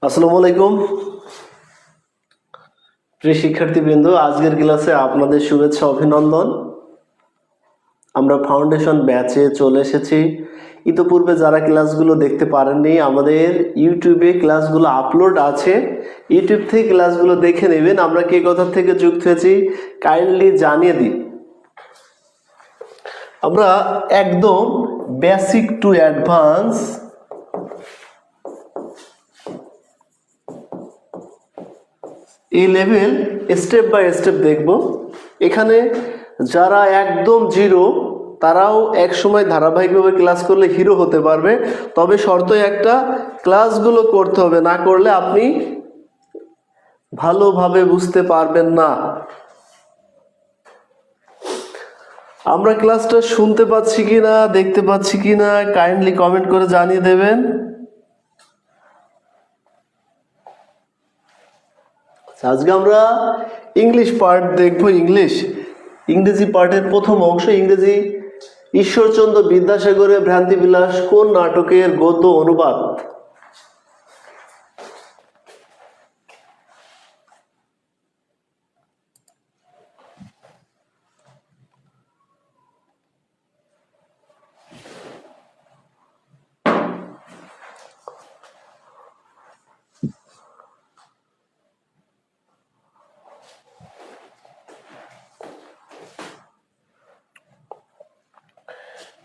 আসসালামু আলাইকুম প্রিয় শিক্ষার্থীবৃন্দ, আজকের ক্লাসে আপনাদের শুভেচ্ছা অভিনন্দন। আমরা ফাউন্ডেশন ব্যাচে চলে এসেছি। ইতোপূর্বে যারা ক্লাসগুলো দেখতে পারেননি, আমাদের ইউটিউবে ক্লাসগুলো আপলোড আছে, ইউটিউব থেকে ক্লাসগুলো দেখে নেবেন। আমরা কে কোথা থেকে যুক্ত হয়েছি কাইন্ডলি জানিয়ে দিই। আমরা একদম বেসিক টু অ্যাডভান্স এই লেভেল স্টেপ বাই স্টেপ দেখব। এখানে যারা একদম জিরো তারাও এক সময় ধারাবাহিকভাবে ক্লাস করলে হিরো হতে পারবে, তবে শর্ত একটা, ক্লাসগুলো করতে হবে, না করলে আপনি ভালোভাবে বুঝতে পারবেন না। আমরা ক্লাসটা শুনতে পাচ্ছি কিনা, দেখতে পাচ্ছি কিনা কাইন্ডলি কমেন্ট করে জানিয়ে দেবেন। আজকে আমরা ইংলিশ পার্ট দেখব। ইংরেজি পার্টের প্রথম অংশ, ইংরেজি ঈশ্বরচন্দ্র বিদ্যাসাগরের ভ্রান্তিবিলাস কোন নাটকের গদ্য অনুবাদ?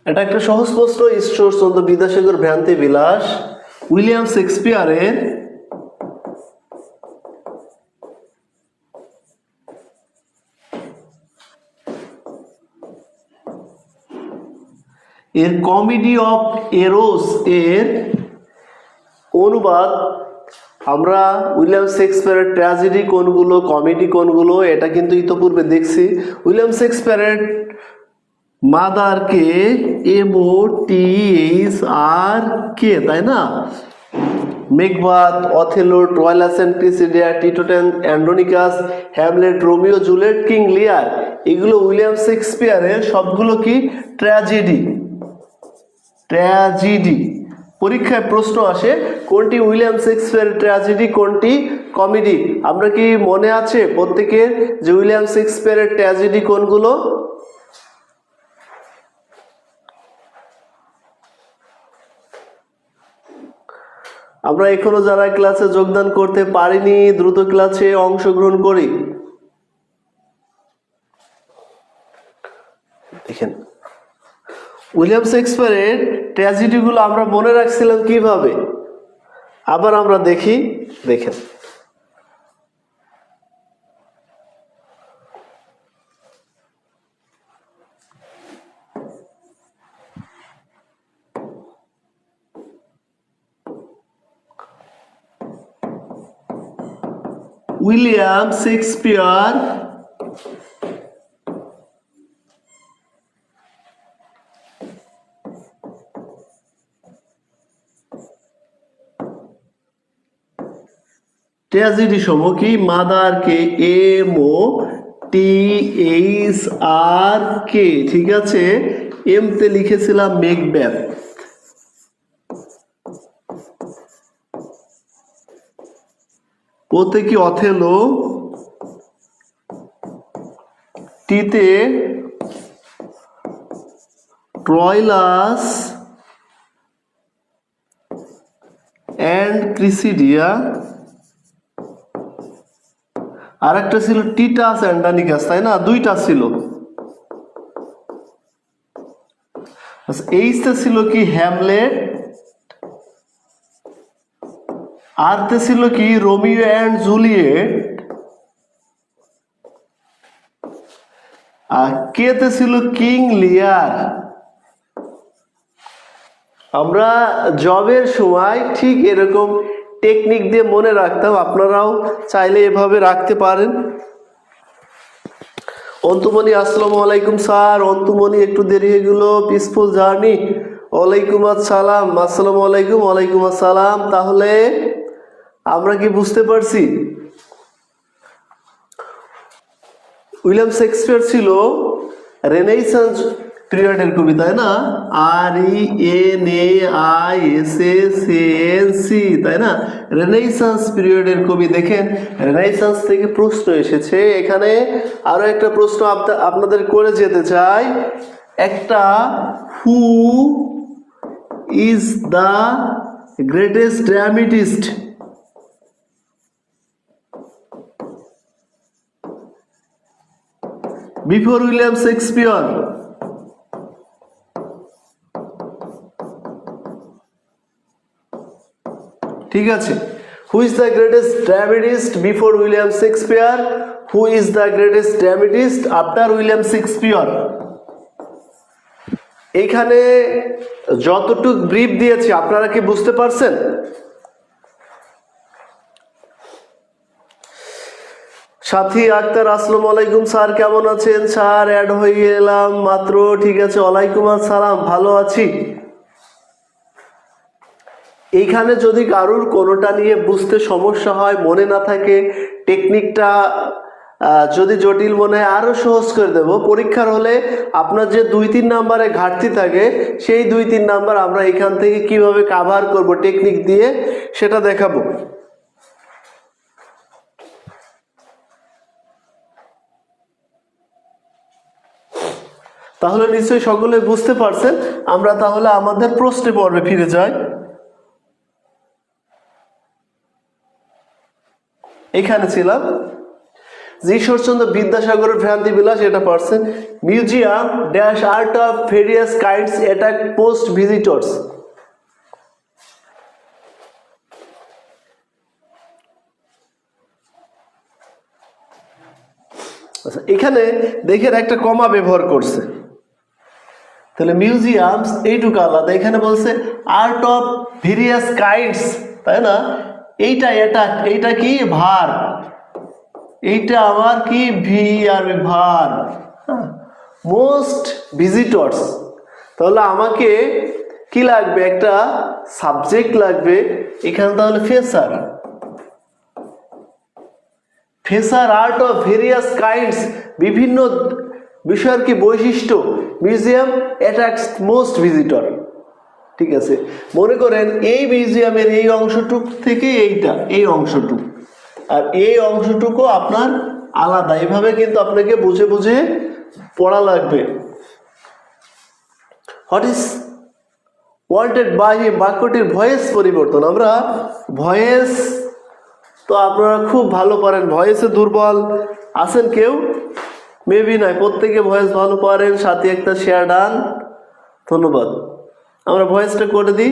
এটা একটা সহজ প্রশ্ন। ঈশ্বরচন্দ্র বিদ্যাসাগর ভ্রান্তিবিলাস উইলিয়াম শেক্সপিয়ারের কমেডি অফ এরোস এর অনুবাদ। আমরা উইলিয়াম শেক্সপিয়ারের ট্র্যাজেডি কোনগুলো, কমেডি কোনগুলো, এটা কিন্তু ইতোপূর্বে দেখছি। উইলিয়াম শেক্সপিয়ারের মাদারকে MOTHRK, তাই না? Macbeth, Othello, Troilus and Cressida, Titus, Andronicus, Hamlet, Romeo Juliet, King Lear, এগুলো উইলিয়াম শেক্সপিয়ারের সবগুলো কি ট্র্যাজেডি। পরীক্ষায় প্রশ্ন আসে কোনটি উইলিয়াম শেক্সপিয়ারের ট্র্যাজেডি, কোনটি কমেডি। আমরা কি মনে আছে প্রত্যেকের যে উইলিয়াম শেক্সপিয়ারের ট্র্যাজেডি কোনগুলো? আমরা এখনো যারা ক্লাসে যোগদান করতে পারিনি, দ্রুত ক্লাসে অংশগ্রহণ করি। দেখেন, উইলিয়াম শেক্সপিয়ারের ট্র্যাজেডিগুলো আমরা মনে রাখছিলাম কিভাবে, আবার আমরা দেখি। দেখেন, উইলিয়াম শেক্সপিয়ার ট্র্যাজেডি সমূহ কি? মাদারকে MOTHRK, ঠিক আছে। এম তে লিখেছিলাম মেকবেথ। ওতে কি অথেলো, টিতে ট্রয়লাস এন্ড ক্রিসিডিয়া, আর একটা ছিল টিটাস অ্যান্ডানিকাস, তাই না? দুইটা ছিল। এইচতে ছিল কি হ্যামলেট, আরতে ছিল কি রোমিও অ্যান্ড জুলিয়েট, আর কেতে ছিল কিং লিয়ার। আমরা জবের সময় ঠিক এরকম টেকনিক দিয়ে মনে রাখতাম, আপনারাও চাইলে এভাবে রাখতে পারেন। অন্তুমণি, আসসালামু আলাইকুম স্যার। অন্তুমণি একটু দেরি হয়ে গেল, পিসফুল জার্নি। ওয়ালাইকুম আসসালাম। আসসালামু আলাইকুম। ওয়ালাইকুম আসসালাম। তাহলে আমরা কি বুঝতে পারছি? উইলিয়াম শেক্সপিয়ার ছিল রেনেসাঁস পিরিয়ডের কবি, তাই না? RENAISSANC, তাই না? রেনেসাঁস পিরিয়ডের কবি। দেখেন রেনেসাঁস থেকে প্রশ্ন এসেছে। এখানে আরো একটা প্রশ্ন আপনাদের করে যেতে চাই। একটা who is the greatest dramatist? Before William Shakespeare. ঠিক আছে, who is the greatest dramatist before William Shakespeare? Who is the greatest dramatist after William Shakespeare? এইখানে যতটুক ব্রিফ দিয়েছি আপনারা কি বুঝতে পারছেন? সাথী আক্তার, আসসালামু আলাইকুম স্যার, কেমন আছেন? স্যার অ্যাড হয়ে গেলাম মাত্র। ঠিক আছে, ওয়ালাইকুম আসসালাম, ভালো আছি। এইখানে যদি কারুর কোনোটা নিয়ে বুঝতে সমস্যা হয়, মনে না থাকে, টেকনিকটা যদি জটিল মনে হয় আরো সহজ করে দেব। পরীক্ষার হলে আপনার যে 2-3 নাম্বারে ঘাটতি থাকে সেই 2-3 নাম্বার আমরা এখান থেকে কিভাবে কাভার করব টেকনিক দিয়ে সেটা দেখাবো। তাহলে নিশ্চয়ই সকলে বুঝতে পারছেন। আমরা তাহলে আমাদের প্রশ্নে পর্বে ফিরে যাই। এখানে ছিলাম যে ঈশ্বরচন্দ্র বিদ্যাসাগরের ভ্রান্তি বিলাস, এটা পারছেন। Museum dash art of various kinds attack post visitors. আচ্ছা, এখানে দেখেন একটা কমা ব্যবহার করছে, তাহলে মিউজিয়ামস এইটুকু আলাদা। এখানে বলছে আর্ট অফ ভেরিয়াস কাইন্ডস, তাই না? এইটা কি ভার, এইটা আবার কি ভি আর ভার, মোস্ট ভিজিটর্স। তাহলে আমাকে কি লাগবে? একটা সাবজেক্ট লাগবে এখানে, তাহলে ফেসার। ফেসার আর্ট অফ ভেরিয়াস কাইন্ডস, বিভিন্ন বিষয়ের কি বৈশিষ্ট্য। Museum attracts most visitor. ঠিক আছে, মনে করেন এই মিউজিয়ামের এই অংশটুক থেকে এই অংশটুক আর এই অংশটুকু আপনার আলাদা। এইভাবে কিন্তু আপনাকে বুঝে বুঝে পড়া লাগবে। What is wanted by him, বাক্যটির ভয়েস পরিবর্তন। আমরা ভয়েস তো আপনারা খুব ভালো পারেন। ভয়েসে দুর্বল আছেন কেউ? মেবি নয়, প্রত্যেকে ভয়েস ভালো পারেন। সাথে একটা শেয়ার ডান, ধন্যবাদ। আমরা ভয়েসটা করে দিই।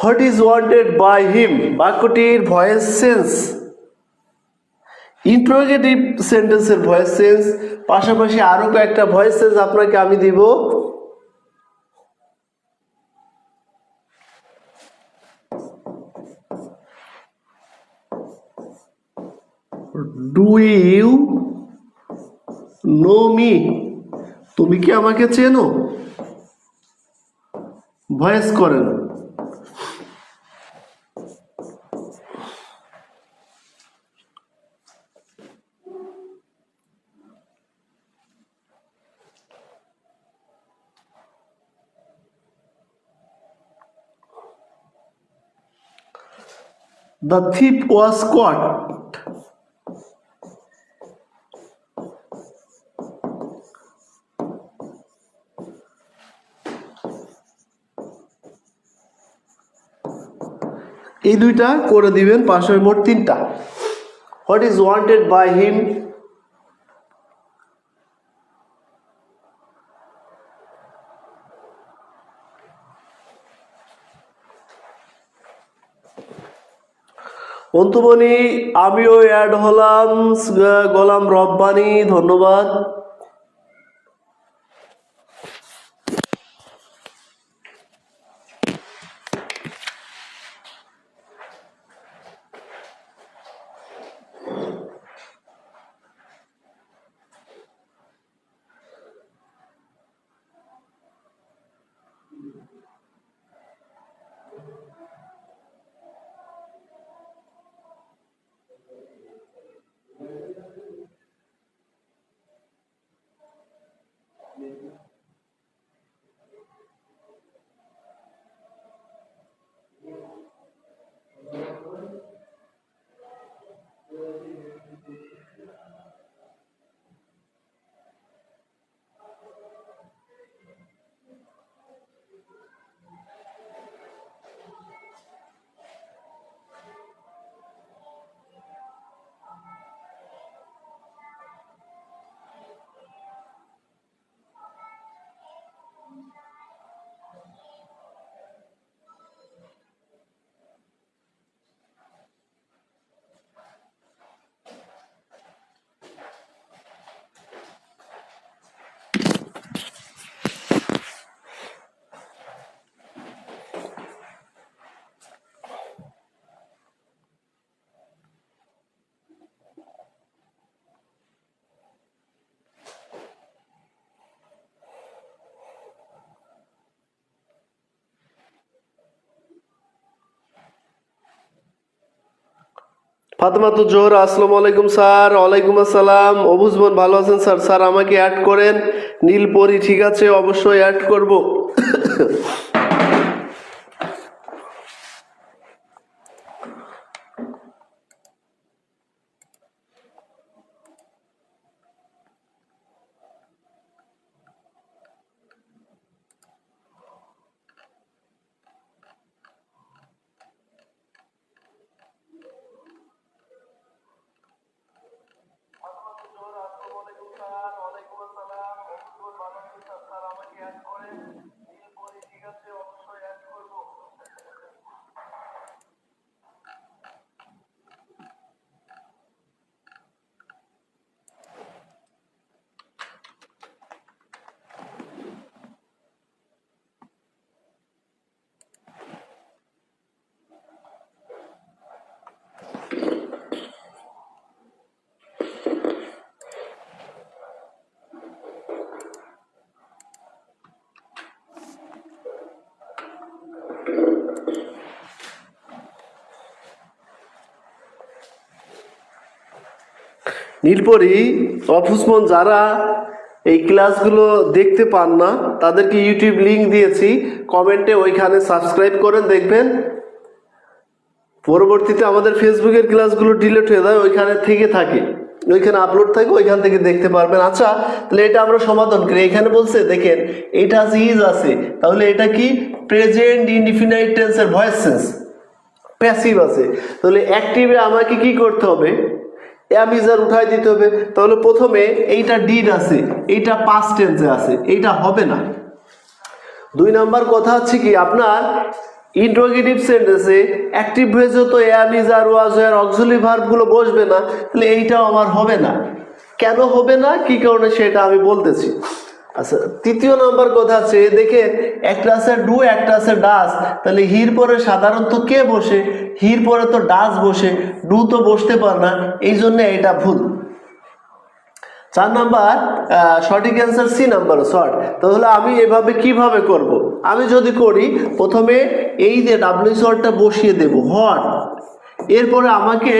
What is wanted by him, বাক্যটির ভয়েস সেন্স, ইন্টারোগেটিভ সেন্টেন্সের ভয়েস সেন্স, পাশাপাশি আরো কয়েকটা ভয়েস সেন্স আপনাকে আমি দিব। ডু ইউ নো মি, তুমি কি আমাকে চেনো? ভয়েস করেন। The thief was caught. এই দুইটা করে দিবেন, পাশে মোট 3টা। What is wanted by him, Antumoni, আমিও অ্যাড হলাম। গোলাম রব্বানি, ধন্যবাদ। ফাতেমাতুজ জোহরা, আসসালামু আলাইকুম স্যার। ওয়ালাইকুম আসসালাম। অবুজমন ভালো আছেন স্যার? স্যার আমাকে অ্যাড করেন। নীলপরি, ঠিক আছে, অবশ্যই অ্যাড করব। নীলপরি, অফুসমন, যারা এই ক্লাসগুলো দেখতে পান না তাদেরকে ইউটিউব লিংক দিয়েছি, কমেন্টে ওইখানে সাবস্ক্রাইব করেন, দেখবেন পরবর্তীতে আমাদের ফেসবুকের ক্লাসগুলো ডিলিট হয়ে যায়, ওইখানে থেকে থাকে, ওইখানে আপলোড থাকে, ওইখান থেকে দেখতে পারবেন। আচ্ছা, তাহলে এটা আমরা সমাধান করি। এখানে বলছে দেখেন, এটা আছে ইজ আছে, তাহলে এটা কি প্রেজেন্ট ইনডিফিনাইট টেন্সের ভয়েস সেন্স, প্যাসিভ আছে। তাহলে অ্যাক্টিভে আমাকে কি করতে হবে? অ্যামিজার উঠাই দিতে হবে। তাহলে প্রথমে এইটা ডিড আছে, এইটা পাস্ট টেন্সে আছে, এইটা হবে না। 2 নাম্বার কথা হচ্ছে কি, আপনার ইন্ট্রোগেটিভ সেন্টেন্সে অ্যাক্টিভ ভয়েসে তো অ্যামিজার, ওয়াজ, এর অক্সিলারি ভার্বগুলো বসবে না, তাহলে এইটাও আমার হবে না। কেন হবে না, কি কারণে, সেটা আমি বলতেছি। আচ্ছা, 3 নাম্বার কথা আছে, দেখেন একটা আছে ডু, একটা আছে ডাস, তাহলে হির পরে সাধারণত কে বসে? হির পরে তো ডাস বসে, ডু তো বসতে পারে না, এই জন্য এটা ভুল। 4 নাম্বার সঠিক অ্যান্সার সি নাম্বার শর্ট। তাহলে আমি এভাবে কিভাবে করব? আমি যদি করি, প্রথমে এই যে ডাব্লিউ শর্টটা বসিয়ে দেব, হোয়াট, এরপরে আমাকে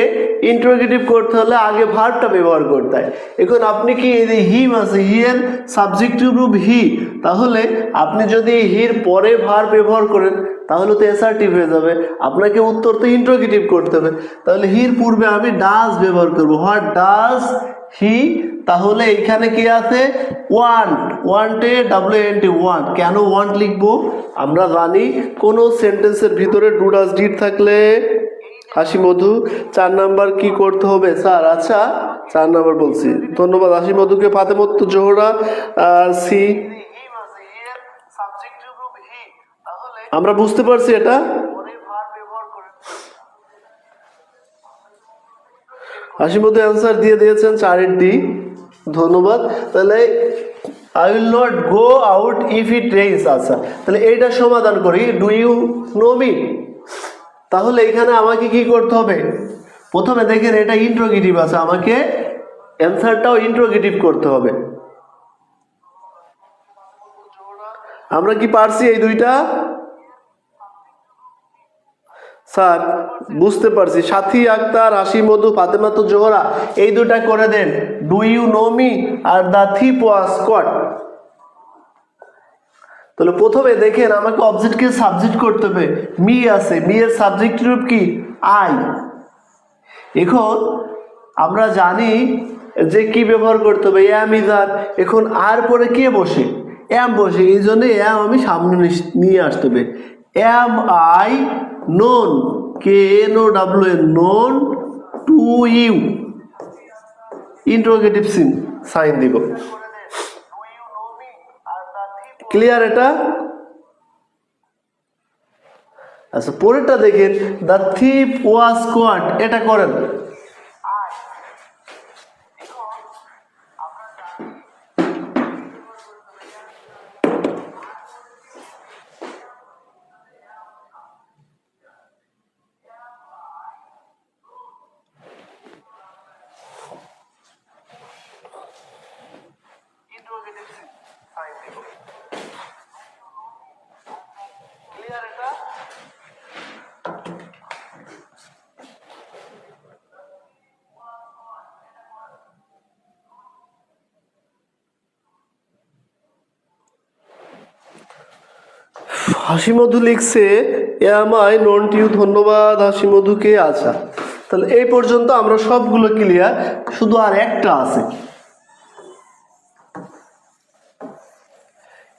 ইন্টারোগেটিভ করতে হলে আগে ভার্বটা ব্যবহার করতে হয়। এখন আপনি কি এই যে হিম আছে, হি এর সাবজেক্টিভ রূপ হি, তাহলে আপনি যদি হির পরে ভার্ব ব্যবহার করেন তাহলে তো অ্যাসার্টিভ হয়ে যাবে, আপনাকে উত্তর তো ইন্টারোগেটিভ করতে হবে। তাহলে হির পূর্বে আমি ডাজ ব্যবহার করব, হোয়াট ডাজ হি। তাহলে এখানে কি আছে? ওয়ান্ট, ওয়ান্টে WANT, ওয়ান্ট। কেন ওয়ান্ট লিখবো? আমরা জানি কোন সেন্টেন্সের ভিতরে ডু ডাজ ডিড থাকলে হাসি মধু 4 নাম্বার কি করতে হবে স্যার? আচ্ছা, 4 নাম্বার বলছি, ধন্যবাদ হাসি মধুকে। ফাতেমাতুজ জোহরা, সি, আমরা বুঝতে পারছি এটা। হাসি মধু অ্যান্সার দিয়ে দিয়েছেন 4 ডি, ধন্যবাদ। তাহলে I will not go out if it rains. আচ্ছা, তাহলে এইটা সমাধান করি। ডু ইউ নো মি, তাহলে এখানে আমাকে কি করতে হবে? প্রথমে দেখেন এটা ইন্ট্রোগেটিভ আছে, আমাকে অ্যান্সারটাও ইন্ট্রোগেটিভ করতে হবে। আমরা কি পারছি এই দুইটা? স্যার বুঝতে পারছি। সাথী আক্তার, হাসি মধু, ফাতেমাতুজ জোহরা, এই দুটা করে দেন, do you know me are the thief was caught. তাহলে প্রথমে দেখেন আমাকে অবজেক্টকে সাবজেক্ট করতে হবে, মি আছে, মি এর সাবজেক্ট রূপ কি? আই। এখন আমরা জানি যে কি ব্যবহার করতে হবে, অ্যাম ইজার। এখন আর পরে কে বসে? অ্যাম বসে, এই জন্য অ্যাম আমি সামনে নিয়ে আসতে হবে। Am I known, KNOWN, known to you, interrogative sign দিব। ক্লিয়ার এটা? আচ্ছা, পরেরটা দেখেন, দ্য থিপ ওয়াজ কট, এটা করেন। হাসি মধু লিখছে এ আমায় নন টিউ, ধন্যবাদ হাসি মধুকে। আচ্ছা, তাহলে এই পর্যন্ত আমরা সবগুলো ক্লিয়ার, শুধু আর একটা আছে।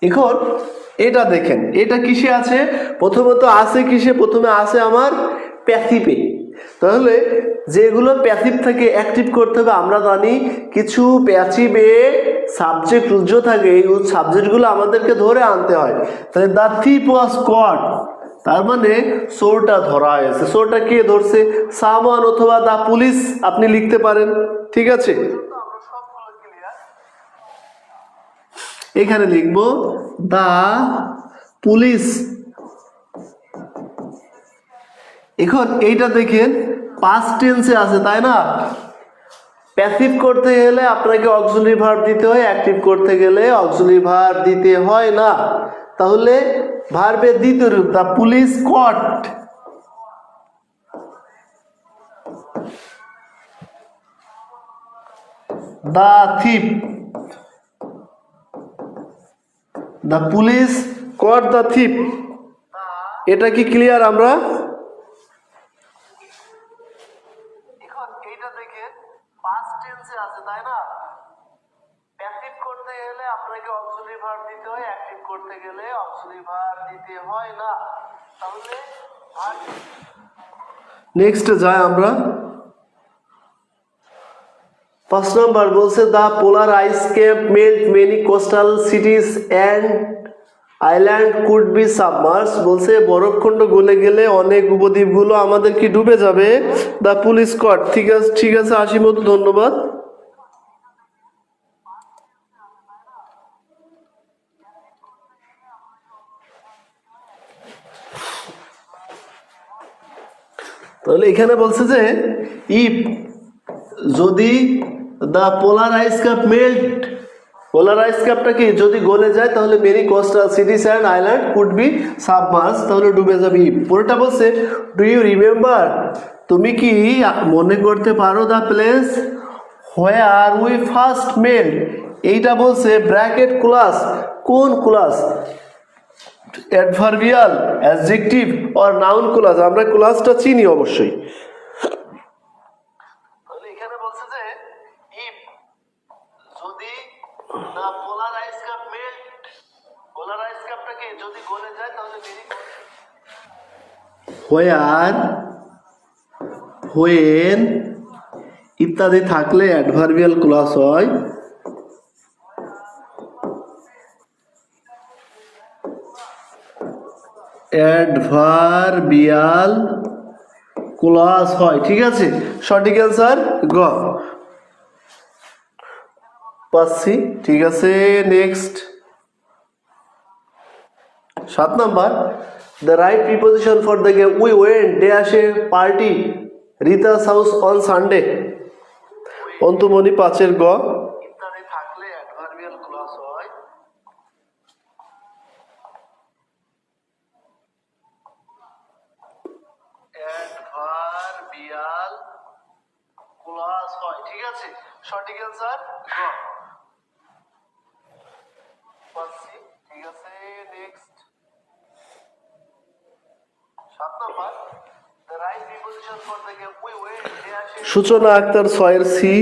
এখন এটা দেখেন, এটা কিসে আছে? প্রথমত আছে কিসে? প্রথমে আছে আমার প্যাসিভে। তাহলে যেগুলো প্যাসিভ থেকে অ্যাক্টিভ করতে হবে, আমরা জানি কিছু প্যাসিভে সাবজেক্ট রুজু থাকে, এই সাবজেক্টগুলো আমাদেরকে ধরে আনতে হয়। তাহলে দ্য থিপ ওয়াজ কট, তার মানে চোরটা ধরা হয়েছে। চোরটা কে ধরছে? সামওয়ান অথবা দ্য পুলিশ আপনি লিখতে পারেন, ঠিক আছে। এখানে লিখব দা পুলিশ। এখন এইটা দেখেন পাস্ট টেন্সে আছে, তাই না? প্যাসিভ করতে গেলে আপনাকে অক্সিলারি ভার্ব দিতে হয়, অ্যাক্টিভ করতে গেলে অক্সিলারি ভার্ব দিতে হয় না। তাহলে ভার্বের দ্বিতীয় রূপ the police caught, the thief, the police caught the thief. এটা কি ক্লিয়ার? আমরা এখন এইটা দেখেন পাস্ট টেন্সে আছে, তাই না? প্যাসিভ করতে গেলে আপনাকে অক্সিলারি ভার্ব দিতে হয়, অ্যাক্টিভ করতে গেলে অক্সিলারি ভার্ব দিতে হয় না। তাহলে নেক্সট যাই আমরা। 5 নাম্বার বলছে the polar ice cap melt many coastal cities and island could be submerse. বলছে বরফখণ্ড গলে গেলে অনেক উপদ্বীপগুলো আমাদের কি ডুবে যাবে। দা পুলিশ কট, ঠিক আছে, ঠিক আছে হাসিমুখ, ধন্যবাদ। তাহলে এখানে বলছে যে ইফ, যদি দা পোলার আইস ক্যাপ মেল্ট, পোলার আইস ক্যাপটা কি যদি গলে যায় তাহলে many coastal cities and island could B submerge, তাহলে ডুবে যাবে। পরেরটা বলছে ডু ইউ রিমেম্বার, তুমি কি মনে করতে পারো the place where we first made. এইটা বলছে ব্র্যাকেট ক্লাস, কোন class? Adverbial, adjective or noun class? আমরা ক্লাসটা চিনি অবশ্যই। তাহলে এখানে বলছে যে ইফ, যদি না পোলার আইস ক্যাপ মেল্ট, পোলার আইস ক্যাপটাকে যদি গলে যায় তাহলে মেনি, হোয়ার, হোয়েন ইত্যাদি থাকলে অ্যাডভার্বিয়াল ক্লাস হয়। অ্যাডভার্বিয়াল ক্লাস হয়, ঠিক আছে। সঠিক অ্যান্সার গ পাচ্ছি, ঠিক আছে। Next 7 number the right preposition for the gap we went dash a party Rita's house on Sunday. Antomoni 5-এর গ। ইত্যাদি থাকলে অ্যাডভার্বিয়াল ক্লজ হয়। অ্যাডভার্বিয়াল ক্লজ হয়, ঠিক আছে। সঠিক অ্যান্সার গ পাচ্ছি, ঠিক আছে। Next 7 number the right preposition for the gap we went dash a. Suchona Akter 6-এর C.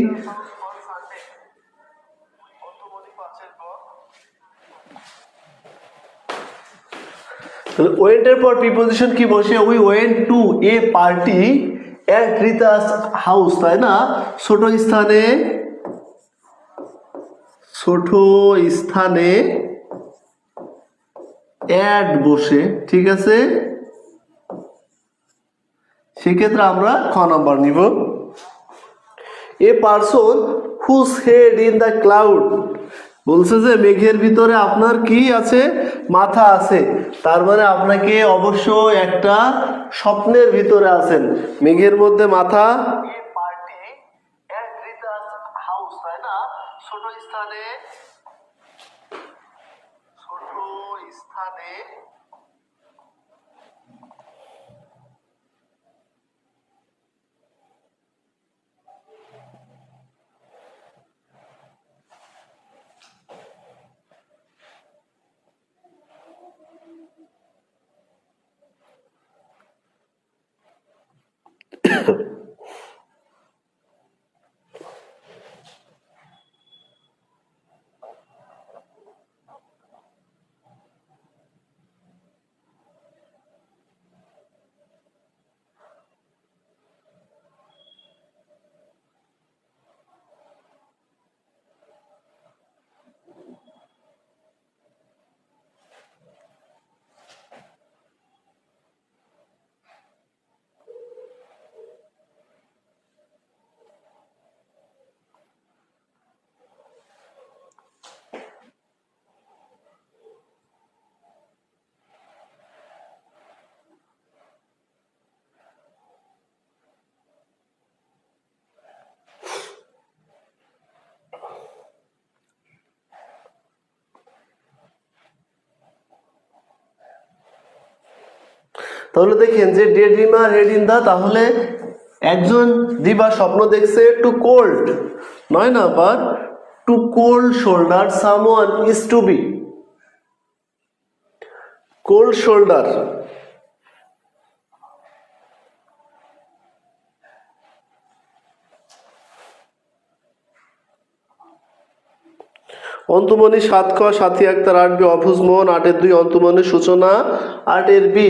ওয়েন্টের পর প্রিপোজিশন কি বসে? We went to A party at রিতাস house, তাই না? ছোট স্থানে, ছোট স্থানে অ্যাড বসে, ঠিক আছে। সেক্ষেত্রে আমরা খ নাম্বার নিব। A person whose head in the cloud, বলছে যে মেঘের ভিতরে আপনার কি আছে? মাথা আছে। তার মানে আপনাকে অবশ্যই একটা স্বপ্নের ভিতরে আছেন, মেঘের মধ্যে মাথা। হাউস, তাই না? ছোট স্থানে, ছোট স্থানে তাহলে দেখেন যে daydreamer head in the, তাহলে একজন দিবা স্বপ্ন দেখছে টু কোল্ড, নয় না, but to cold shoulder someone is to be cold shoulder. Antumoni 7 ক, সাথী আক্তার 8 বি, অফুজ মোহন 8 এর 2, অন্তুমণি সূচনা 8 এর বি।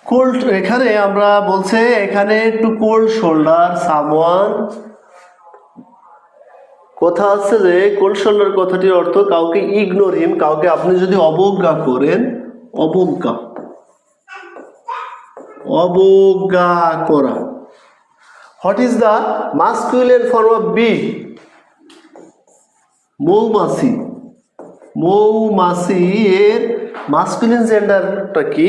কোল্ড, এখানে আমরা বলছে এখানে টু কোল্ড শোল্ডার সামওয়ান, কথা আছে যে কোল্ড শোল্ডার কথাটির অর্থ কাউকে ইগনোর হিম, কাউকে আপনি যদি অবজ্ঞা করেন, অবজ্ঞা অবজ্ঞা করা। What is the masculine form of bee? মৌমাছি। মৌমাছি এর মাস্কুলিন জেন্ডারটা কি?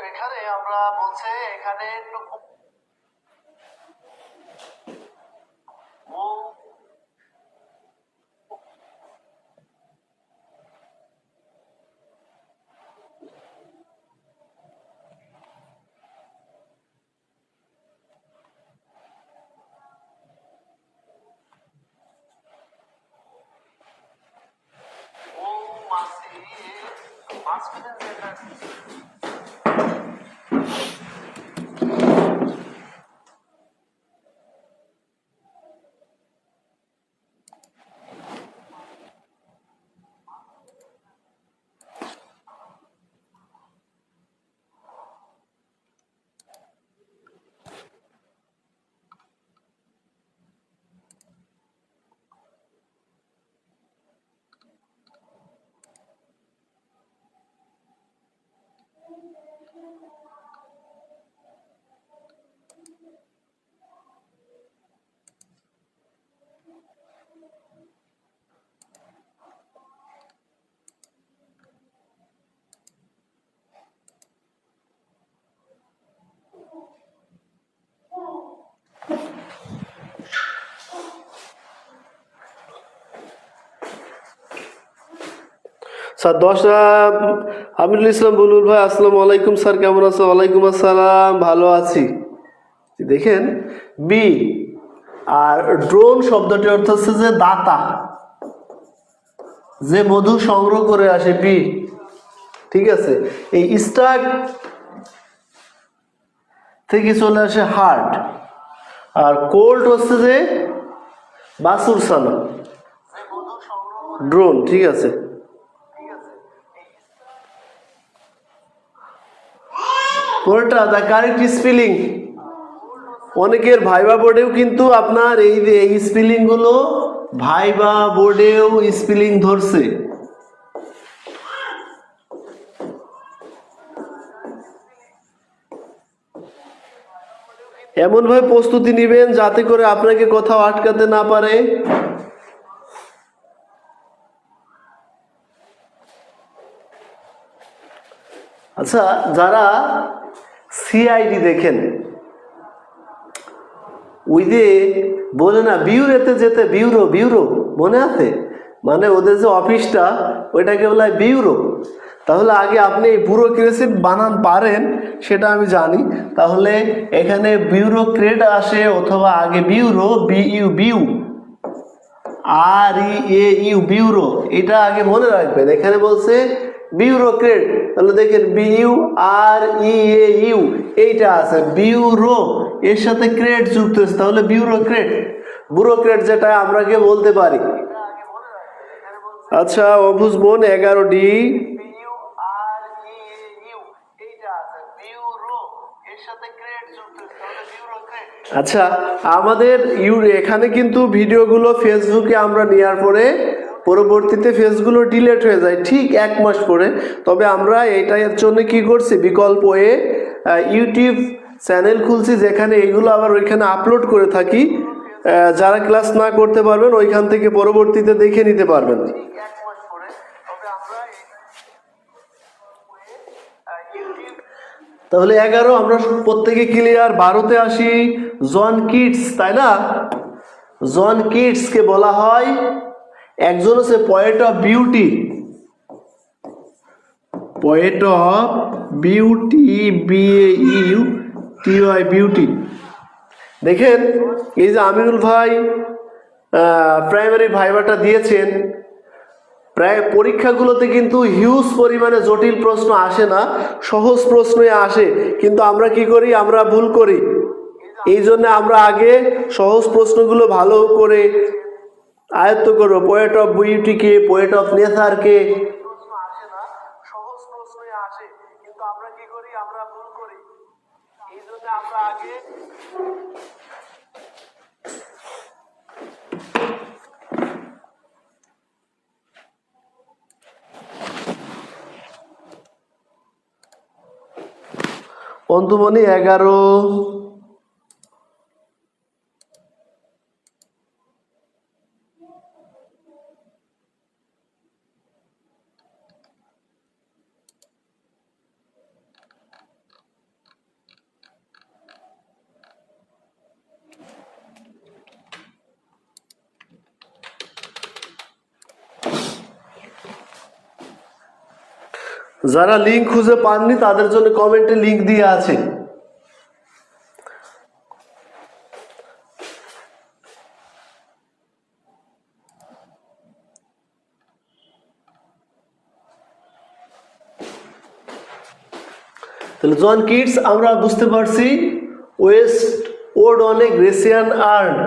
এখানে আমরা বলছে এখানে স্যার 10 আমিরুল ইসলাম বুলবুল ভাই, আসসালামু আলাইকুম স্যার, কেমন আছো? ওয়ালাইকুম আসসালাম, ভালো আছি। দেখেন বি, আর ড্রোন শব্দটির অর্থ হচ্ছে যে দাতা, যে মধু সংগ্রহ করে আসে, বি। ঠিক আছে, এই স্টাক থেকে চলে আসে হার্ট, আর কোল্ড হচ্ছে যে বাসুর সানা, ড্রোন। ঠিক আছে, কোনটা দ্য কারেক্ট স্পেলিং? অনেকের ভাইবা বোর্ডেও কিন্তু আপনার এই স্পেলিং গুলো ভাইবা বোর্ডেও স্পেলিং ধরছে। এমন ভাবে প্রস্তুতি নেবেন যাতে করে আপনাকে কোথাও আটকাতে না পারে। আচ্ছা, যারা সিআইডি দেখেন, ওই যে বলে না বিউরোতে যেতে, বিউরো বিউরো মনে আছে? মানে ওদের যে অফিসটা ওইটাকে বলা হয় বিউরো। তাহলে আগে আপনি এই ব্যুরোক্রেসির বানান পারেন সেটা আমি জানি। তাহলে এখানে বিউরোক্রেট আসে অথবা আগে bureau, B U R A U bureau, এটা আগে মনে রাখবেন। এখানে বলছে বিউরোক্রেট, তাহলে দেখেন বিউ আর এ ইউ এইটা আছে, বিউরো এর সাথে ক্রেট যুক্ত আছে, তাহলে বিউরোক্রেট। ব্যুরোক্রেট যেটা আমরা কে বলতে পারি। আচ্ছা অবুঝ বোন 11D আচ্ছা আমাদের এখানে কিন্তু ভিডিওগুলো ফেসবুকে আমরা নেওয়ার পরে পরবর্তীতে ফেসগুলো ডিলিট হয়ে যায় ঠিক 1 মাস পরে। তবে আমরা এটার জন্য কি করছি, বিকল্প ইউটিউব চ্যানেল খুলছি যেখানে এগুলো আবার ওইখানে আপলোড করে থাকি। যারা ক্লাস না করতে পারবেন ওইখান থেকে পরবর্তীতে দেখে নিতে পারবেন। তাহলে 11 আমরা প্রত্যেকে ক্লিয়ার। 12তে আসি, জন কিটস, তাই না? জন কিটসকে বলা হয়, একজন হচ্ছে poet of beauty, poet of beauty, BAUTY beauty. দেখেন এই যে আমিনুল ভাই প্রাইমারি ভাইভাটা দিয়েছেন, প্রায় পরীক্ষাগুলোতে কিন্তু হিউজ পরিমাণে জটিল প্রশ্ন আসে না, সহজ প্রশ্নই আসে। কিন্তু আমরা কি করি, আমরা ভুল করি। এই জন্য আমরা আগে সহজ প্রশ্নগুলো ভালো করে আয়ত্ত করবো। পোয়েট অফ বিউটিকে, পোয়েট অফ নেচারকে, সহজ প্রশ্নই আসে কিন্তু আমরা কি করি, আমরা ভুল করি। এই জন্য আমরা আগে অন্তমণি 11 যারা লিঙ্ক খুঁজে পাননি তাদের জন্য কমেন্টে লিঙ্ক দিয়ে আছে। তাহলে জন কিটস আমরা বুঝতে পারছি west ode on a Grecian urn.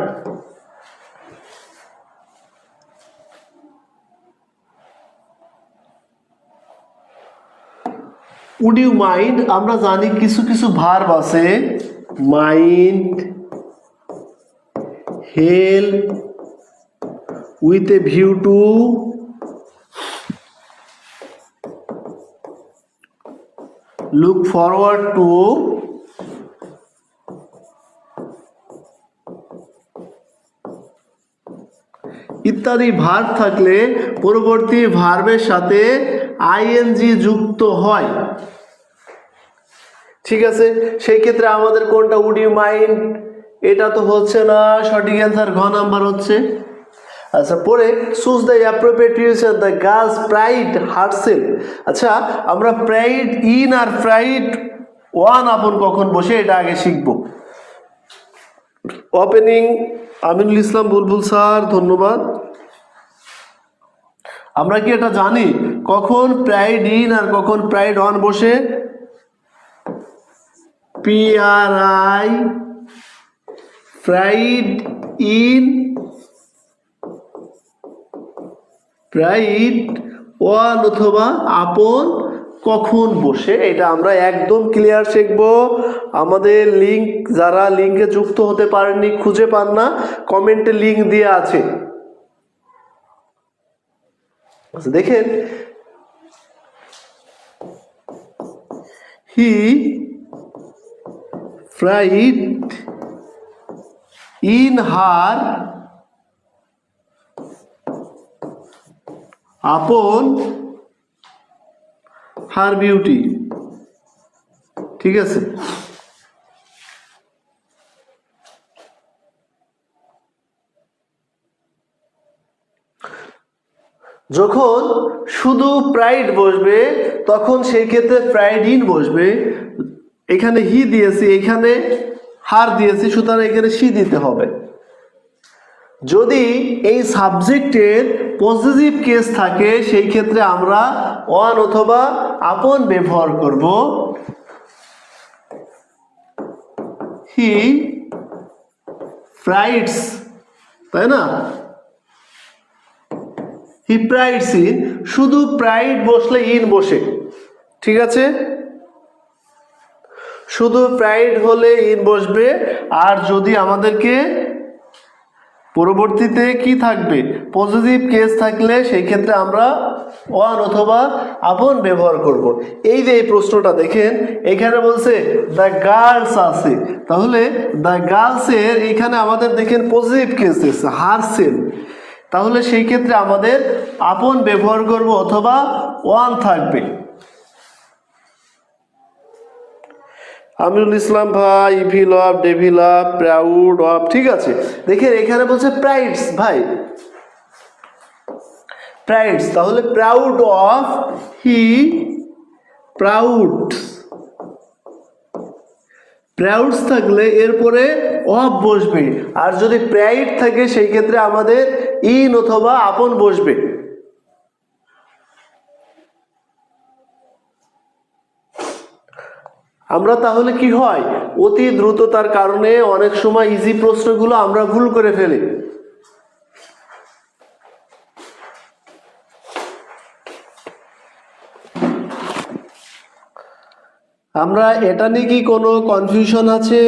Would you mind, আমরা জানি কিছু কিছু ভার্ব আছে, mind, help, with a view to, look forward to, ইত্যাদি ভার্ব থাকলে পরবর্তী ভার্বের সাথে আইএনজি যুক্ত হয়। ঠিক আছে, সেই ক্ষেত্রে আমাদের কোনটা, উড ইউ মাইন্ড, এটা তো হচ্ছে না, সঠিক অ্যান্সার ঘ নাম্বার হচ্ছে। আচ্ছা পরে choose the appropriate uses the girls pride herself. আচ্ছা আমরা প্রাইড ইন আর প্রাইড ওয়ান আপন কখন বসে এটা আগে শিখব। ওপেনিং আমিনুল ইসলাম বুলবুল স্যার, ধন্যবাদ। আমরা কি এটা জানি কখন প্রাইড ইন আর কখন প্রাইড অন বসে? PRI pride in, pride one অথবা আপন কখন বসে, এটা আমরা একদম ক্লিয়ার শিখবো। আমাদের লিঙ্ক, যারা লিঙ্কে যুক্ত হতে পারেননি, খুঁজে পান না, কমেন্টে লিঙ্ক দিয়ে আছে। দেখেন হি প্রাইড ইন হার আপন হার বিউটি। ঠিক আছে, যখন শুধু প্রাইড বসবে তখন সেই ক্ষেত্রে প্রাইড ইন বসবে। এখানে হি দিয়েছি, এখানে হার দিয়েছি, সুতরাং এখানে সি দিতে হবে। যদি এই সাবজেক্টের পজিটিভ কেস থাকে সেই ক্ষেত্রে আমরা ওয়ান অথবা আপন ব্যবহার করব। হি প্রাইডস, তাই না? হি প্রাইডস ইন, শুধু প্রাইড বসলে ইন বসে, ঠিক আছে? শুধু প্রাইড হলে ইন বসবে। আর যদি আমাদেরকে পরবর্তীতে কি থাকবে, পজিটিভ কেস থাকলে সেই ক্ষেত্রে আমরা ওয়ান অথবা আপন ব্যবহার করব। এই যে এই প্রশ্নটা দেখেন, এখানে বলছে দ্য গার্লস আছে, তাহলে দ্য গার্লসের এখানে আমাদের দেখেন পজিটিভ কেস এসেছে, হার সেম, তাহলে সেই ক্ষেত্রে আমাদের আপন ব্যবহার করব অথবা ওয়ান থাকবে। আমিরুল ইসলাম ভাই, evil of, devil of, proud of, ঠিক আছে। দেখেন এখানে বলছে প্রাইডস, ভাই প্রাইডস, তাহলে প্রাউড অফ, হি প্রাউড, প্রাউডস থাকলে এরপরে অফ বসবে। আর যদি প্রাইড থাকে সেই ক্ষেত্রে আমাদের ইন অথবা আপন বসবে। আমরা তাহলে কি হয়, অতি দ্রুততার কারণে অনেক সময় ইজি প্রশ্নগুলো আমরা ভুল করে ফেলি। আমরা এটা নিয়ে কি কোনো কনফিউশন আছে?